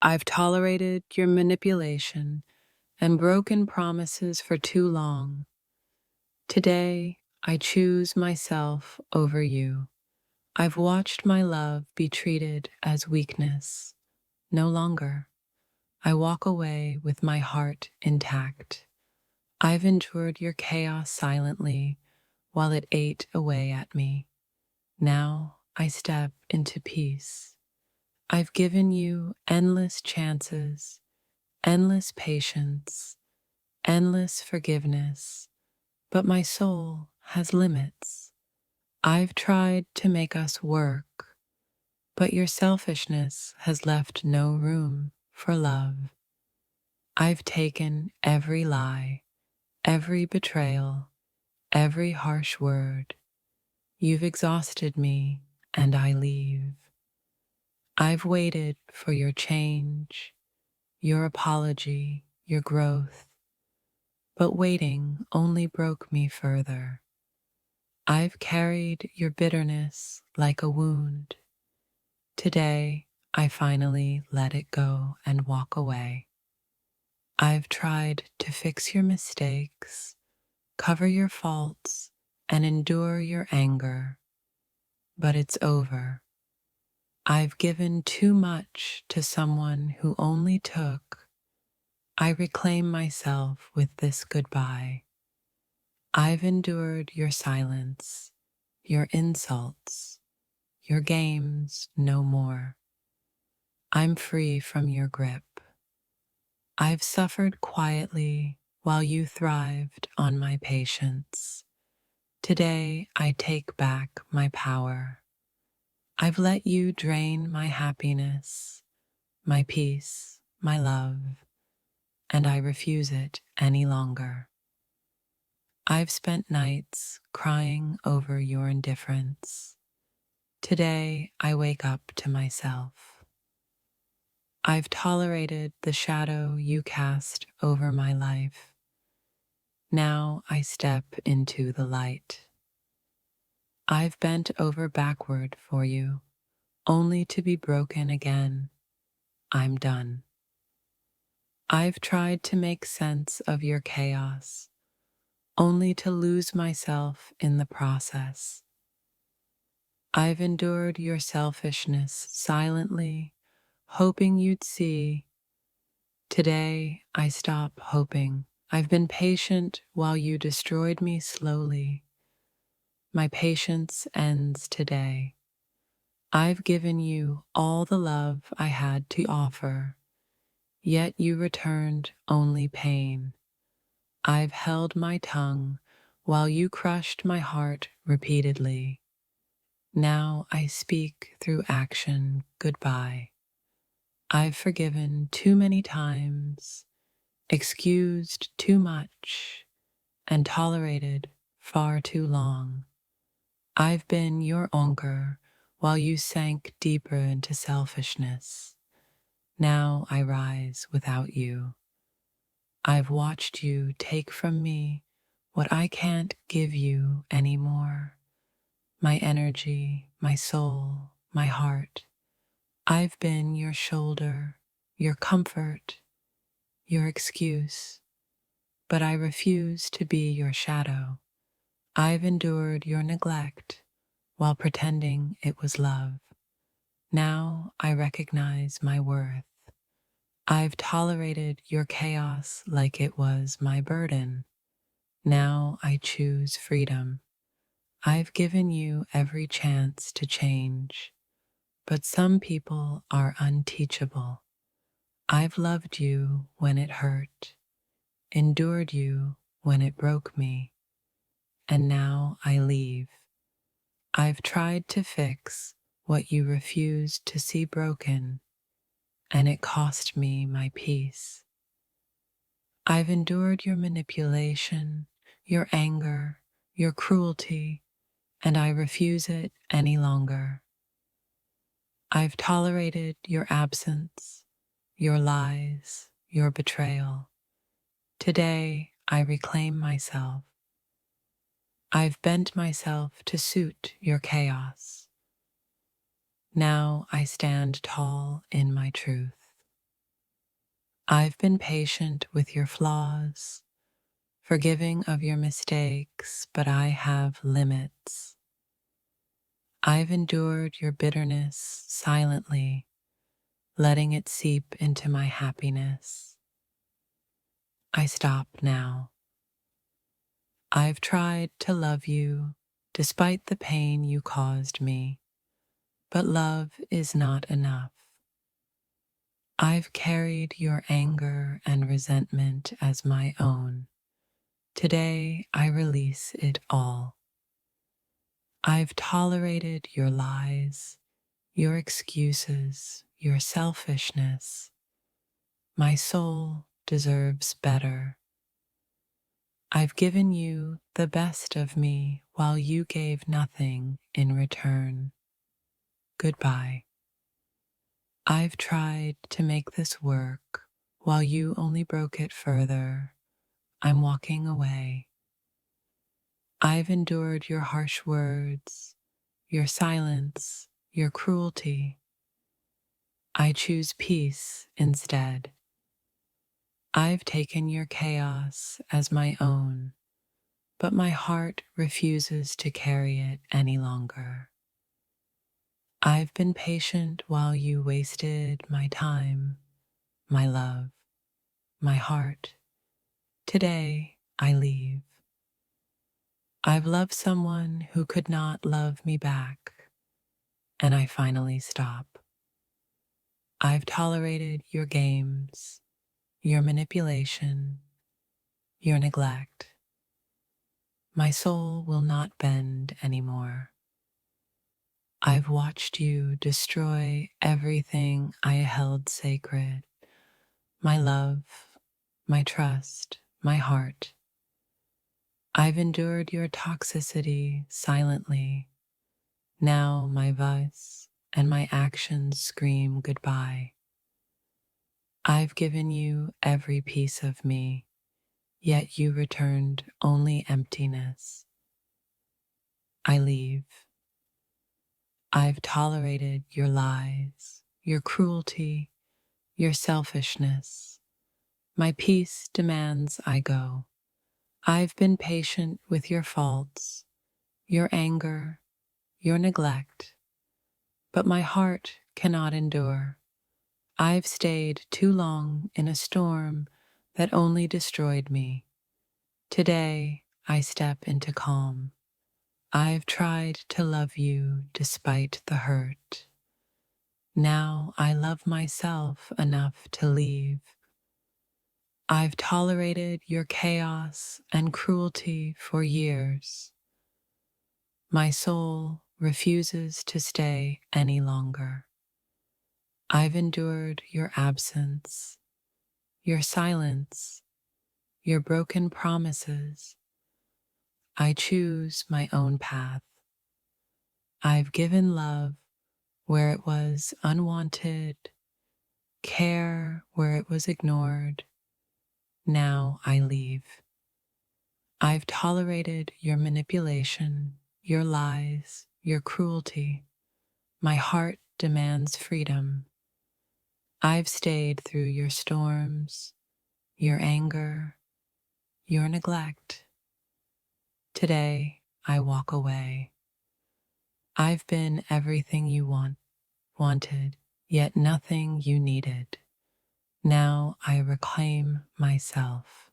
I've tolerated your manipulation and broken promises for too long. Today, I choose myself over you. I've watched my love be treated as weakness. No longer. I walk away with my heart intact. I've endured your chaos silently while it ate away at me. Now I step into peace. I've given you endless chances, endless patience, endless forgiveness, but my soul has limits. I've tried to make us work, but your selfishness has left no room for love. I've taken every lie, every betrayal, every harsh word. You've exhausted me, and I leave. I've waited for your change, your apology, your growth, but waiting only broke me further. I've carried your bitterness like a wound. Today, I finally let it go and walk away. I've tried to fix your mistakes, cover your faults, and endure your anger, but it's over. I've given too much to someone who only took. I reclaim myself with this goodbye. I've endured your silence, your insults, your games no more. I'm free from your grip. I've suffered quietly while you thrived on my patience. Today I take back my power. I've let you drain my happiness, my peace, my love, and I refuse it any longer. I've spent nights crying over your indifference. Today I wake up to myself. I've tolerated the shadow you cast over my life. Now I step into the light. I've bent over backward for you, only to be broken again. I'm done. I've tried to make sense of your chaos, only to lose myself in the process. I've endured your selfishness silently, hoping you'd see. Today, I stop hoping. I've been patient while you destroyed me slowly. My patience ends today. I've given you all the love I had to offer, yet you returned only pain. I've held my tongue while you crushed my heart repeatedly. Now I speak through action goodbye. I've forgiven too many times, excused too much, and tolerated far too long. I've been your anchor while you sank deeper into selfishness. Now I rise without you. I've watched you take from me what I can't give you anymore. My energy, my soul, my heart. I've been your shoulder, your comfort, your excuse, but I refuse to be your shadow. I've endured your neglect while pretending it was love. Now I recognize my worth. I've tolerated your chaos like it was my burden. Now I choose freedom. I've given you every chance to change, but some people are unteachable. I've loved you when it hurt, endured you when it broke me, and now I leave. I've tried to fix what you refused to see broken, and it cost me my peace. I've endured your manipulation, your anger, your cruelty, and I refuse it any longer. I've tolerated your absence, your lies, your betrayal. Today, I reclaim myself. I've bent myself to suit your chaos. Now I stand tall in my truth. I've been patient with your flaws, forgiving of your mistakes, but I have limits. I've endured your bitterness silently, letting it seep into my happiness. I stop now. I've tried to love you despite the pain you caused me, but love is not enough. I've carried your anger and resentment as my own. Today I release it all. I've tolerated your lies, your excuses, your selfishness. My soul deserves better. I've given you the best of me while you gave nothing in return. Goodbye. I've tried to make this work while you only broke it further. I'm walking away. I've endured your harsh words, your silence, your cruelty. I choose peace instead. I've taken your chaos as my own, but my heart refuses to carry it any longer. I've been patient while you wasted my time, my love, my heart. Today I leave. I've loved someone who could not love me back, and I finally stop. I've tolerated your games, your manipulation, your neglect. My soul will not bend anymore. I've watched you destroy everything I held sacred, my love, my trust, my heart. I've endured your toxicity silently. Now my voice and my actions scream goodbye. I've given you every piece of me, yet you returned only emptiness. I leave. I've tolerated your lies, your cruelty, your selfishness. My peace demands I go. I've been patient with your faults, your anger, your neglect, but my heart cannot endure. I've stayed too long in a storm that only destroyed me. Today I step into calm. I've tried to love you despite the hurt. Now I love myself enough to leave. I've tolerated your chaos and cruelty for years. My soul refuses to stay any longer. I've endured your absence, your silence, your broken promises. I choose my own path. I've given love where it was unwanted, care where it was ignored. Now I leave. I've tolerated your manipulation, your lies, your cruelty. My heart demands freedom. I've stayed through your storms, your anger, your neglect. Today I walk away. I've been everything you wanted, yet nothing you needed. Now I reclaim myself.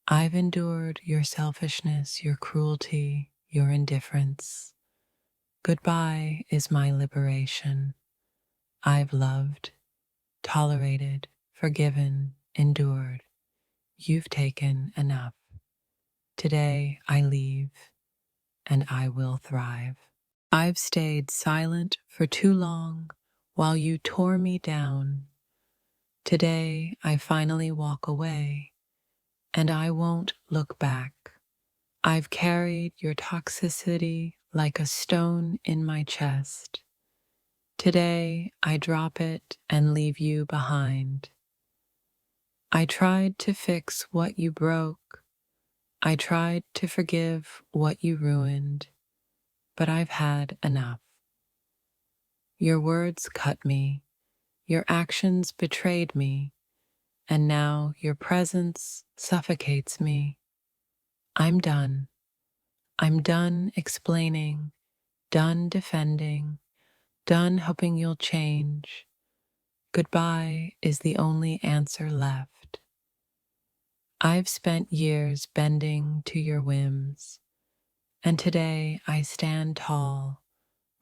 I've endured your selfishness, your cruelty, your indifference. Goodbye is my liberation. I've loved, tolerated, forgiven, endured. You've taken enough. Today I leave, and I will thrive. I've stayed silent for too long while you tore me down. Today I finally walk away, and I won't look back. I've carried your toxicity like a stone in my chest. Today I drop it and leave you behind. I tried to fix what you broke. I tried to forgive what you ruined, but I've had enough. Your words cut me. Your actions betrayed me, and now your presence suffocates me. I'm done. I'm done explaining, done defending, done hoping you'll change. Goodbye is the only answer left. I've spent years bending to your whims, and today I stand tall,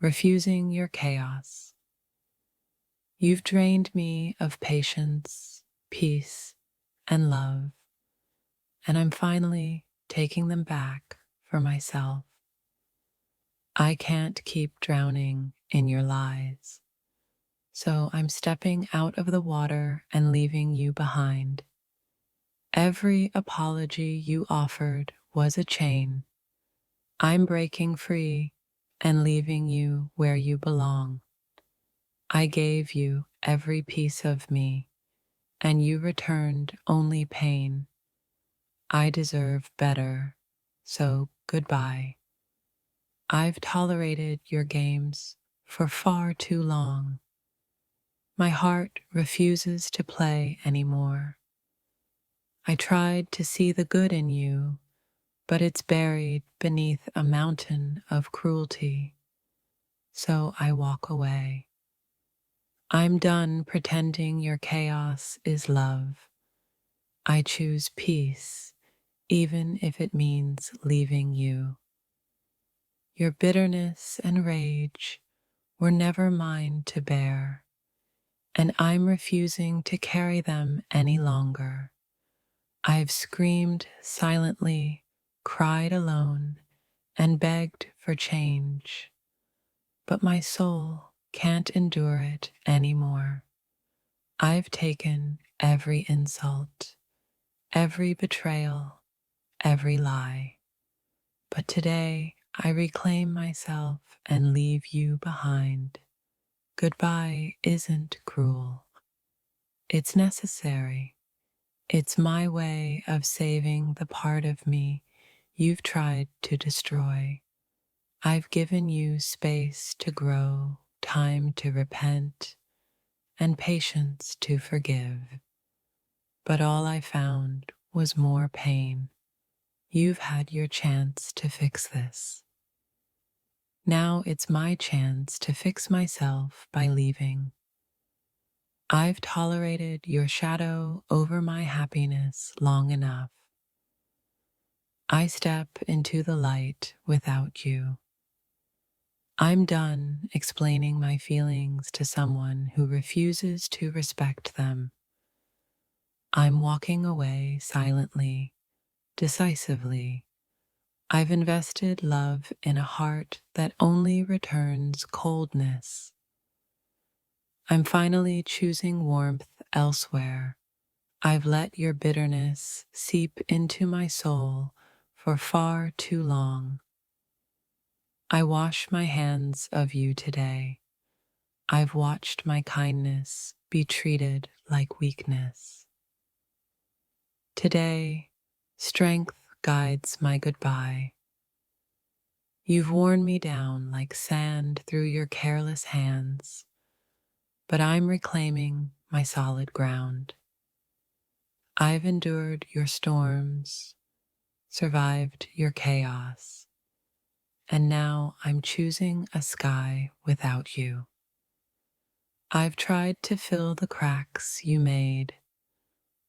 refusing your chaos. You've drained me of patience, peace, and love, and I'm finally taking them back for myself. I can't keep drowning in your lies, so I'm stepping out of the water and leaving you behind. Every apology you offered was a chain. I'm breaking free and leaving you where you belong. I gave you every piece of me, and you returned only pain. I deserve better, so goodbye. I've tolerated your games for far too long. My heart refuses to play anymore. I tried to see the good in you, but it's buried beneath a mountain of cruelty. So I walk away. I'm done pretending your chaos is love. I choose peace, even if it means leaving you. Your bitterness and rage were never mine to bear, and I'm refusing to carry them any longer. I've screamed silently, cried alone, and begged for change, but my soul can't endure it anymore. I've taken every insult, every betrayal, every lie, but today I reclaim myself and leave you behind. Goodbye isn't cruel. It's necessary. It's my way of saving the part of me you've tried to destroy. I've given you space to grow, time to repent, and patience to forgive. But all I found was more pain. You've had your chance to fix this. Now it's my chance to fix myself by leaving. I've tolerated your shadow over my happiness long enough. I step into the light without you. I'm done explaining my feelings to someone who refuses to respect them. I'm walking away silently, decisively. I've invested love in a heart that only returns coldness. I'm finally choosing warmth elsewhere. I've let your bitterness seep into my soul for far too long. I wash my hands of you today. I've watched my kindness be treated like weakness. Today, strength guides my goodbye. You've worn me down like sand through your careless hands, but I'm reclaiming my solid ground. I've endured your storms, survived your chaos, and now I'm choosing a sky without you. I've tried to fill the cracks you made,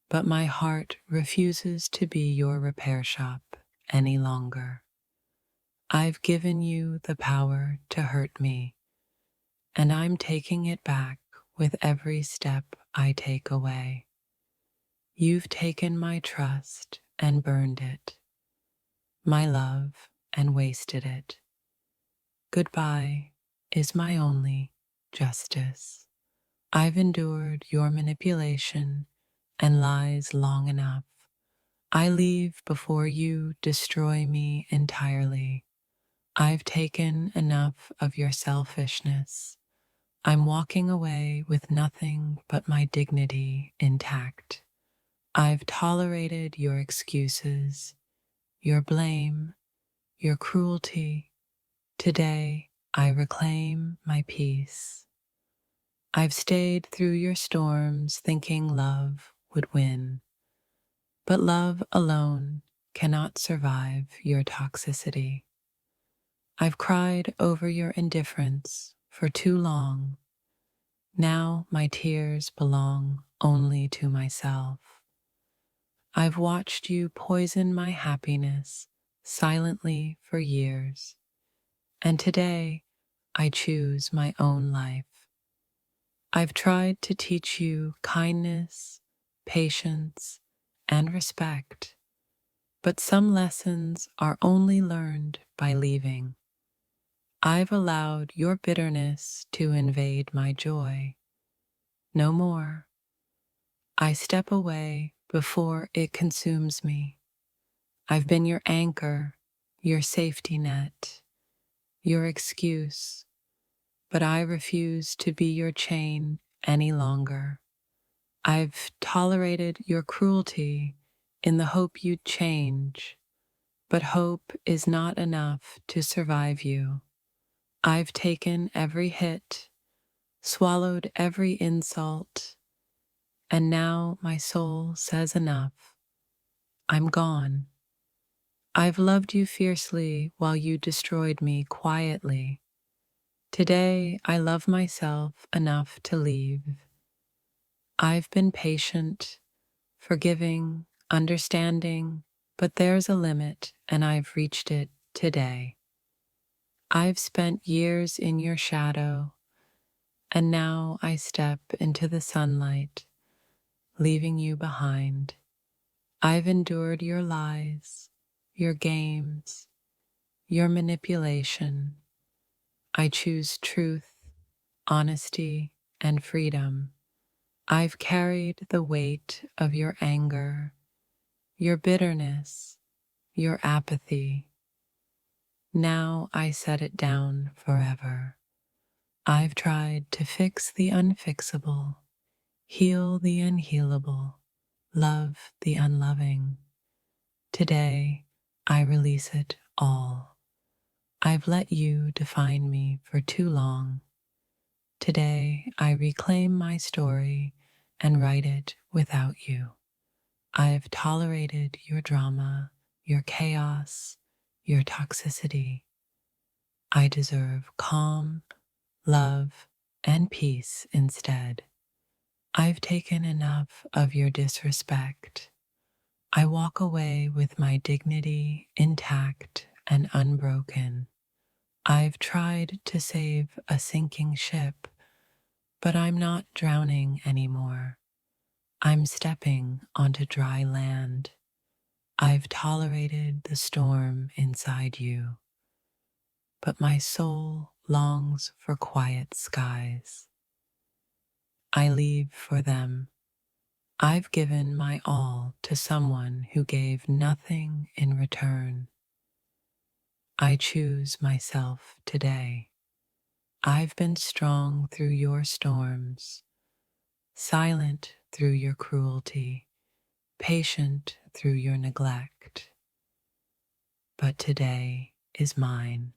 but my heart refuses to be your repair shop any longer. I've given you the power to hurt me, and I'm taking it back with every step I take away. You've taken my trust and burned it, my love and wasted it. Goodbye is my only justice. I've endured your manipulation and lies long enough. I leave before you destroy me entirely. I've taken enough of your selfishness. I'm walking away with nothing but my dignity intact. I've tolerated your excuses, your blame, your cruelty. Today, I reclaim my peace. I've stayed through your storms thinking love would win. But love alone cannot survive your toxicity. I've cried over your indifference for too long. Now my tears belong only to myself. I've watched you poison my happiness silently for years, and today I choose my own life. I've tried to teach you kindness, patience, and respect, but some lessons are only learned by leaving. I've allowed your bitterness to invade my joy. No more. I step away before it consumes me. I've been your anchor, your safety net, your excuse, but I refuse to be your chain any longer. I've tolerated your cruelty in the hope you'd change, but hope is not enough to survive you. I've taken every hit, swallowed every insult, and now my soul says enough. I'm gone. I've loved you fiercely while you destroyed me quietly. Today I love myself enough to leave. I've been patient, forgiving, understanding, but there's a limit, and I've reached it today. I've spent years in your shadow, and now I step into the sunlight, leaving you behind. I've endured your lies, your games, your manipulation. I choose truth, honesty, and freedom. I've carried the weight of your anger, your bitterness, your apathy. Now I set it down forever. I've tried to fix the unfixable, heal the unhealable, love the unloving. Today, I release it all. I've let you define me for too long. Today, I reclaim my story and write it without you. I've tolerated your drama, your chaos, your toxicity. I deserve calm, love, and peace instead. I've taken enough of your disrespect. I walk away with my dignity intact and unbroken. I've tried to save a sinking ship, but I'm not drowning anymore. I'm stepping onto dry land. I've tolerated the storm inside you, but my soul longs for quiet skies. I leave for them. I've given my all to someone who gave nothing in return. I choose myself today. I've been strong through your storms, silent through your cruelty, patient through your neglect. But today is mine.